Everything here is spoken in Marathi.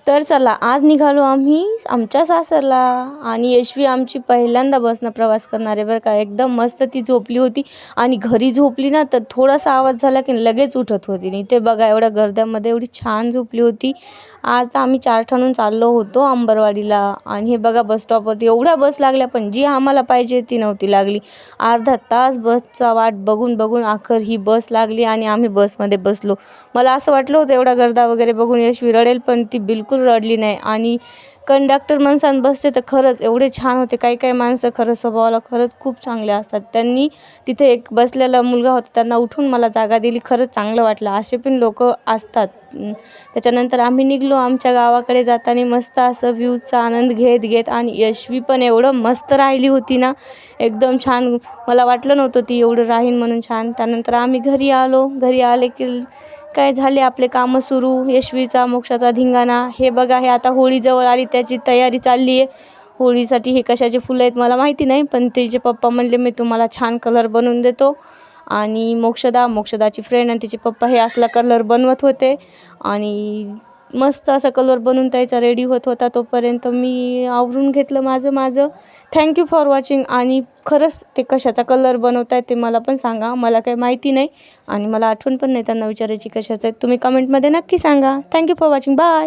तर चला आज निघालो आम्ही आमच्या सासरला आणि यशवी आमची पहिल्यांदा बसनं प्रवास करणार आहे बरं का। एकदम मस्त ती झोपली होती आणि घरी झोपली ना तर थोडासा आवाज झाला की लगेच उठत होती। नाही ते बघा एवढ्या गर्द्यामध्ये एवढी छान झोपली होती। आज आम्ही 4 ठणून चाललो होतो अंबरवाडीला आणि हे बघा बस स्टॉपवरती एवढ्या बस लागल्या पण जी आम्हाला पाहिजे ती नव्हती लागली। अर्धा तास बसचा वाट बघून बघून आखर ही बस लागली आणि आम्ही बसमध्ये बसलो। मला असं वाटलं होतं एवढा गर्दा वगैरे बघून यशवी रडेल पण ती बिलकुल रडली नाही। आणि कंडक्टर माणसां बसते तर खरंच एवढे छान होते। काही काही माणसं खरंच स्वभावाला खरंच खूप चांगले असतात। त्यांनी तिथे एक बसलेला मुलगा होता त्यांना उठून मला जागा दिली, खरंच चांगलं वाटलं। असे पण लोक असतात। त्याच्यानंतर आम्ही निघलो आमच्या गावाकडे जाताना मस्त असं व्ह्यूचा आनंद घेत घेत आणि यशवी पण एवढं मस्त राहिली होती ना एकदम छान। मला वाटलं नव्हतं ती एवढं राहीन म्हणून छान। त्यानंतर आम्ही घरी आलो। घरी आले की काय झाले आपले कामं सुरू। यशवीचा मोक्षाचा धिंगाणा। हे बघा हे आता होळी जवळ आली त्याची तयारी चालली आहे। होळीसाठी हे कशाचे फुलं आहेत मला माहिती नाही पण तिचे पप्पा म्हणले मी तुम्हाला छान कलर बनवून देतो। आणि मोक्षदाची फ्रेंड आणि तिचे पप्पा हे असला कलर बनवत होते आणि मस्त असा कलर बनवून त्याचा रेडी होत होता। तोपर्यंत मी आवरून घेतलं माझं। Thank you for watching. आणि खरंच ते कशाचा कलर बनवताय ते मला पण सांगा, मला काही माहिती नाही आणि मला आठवण पण नाही त्यांना विचारायची कशाचं आहे। तुम्ही कमेंटमध्ये नक्की सांगा। Thank you for watching, bye.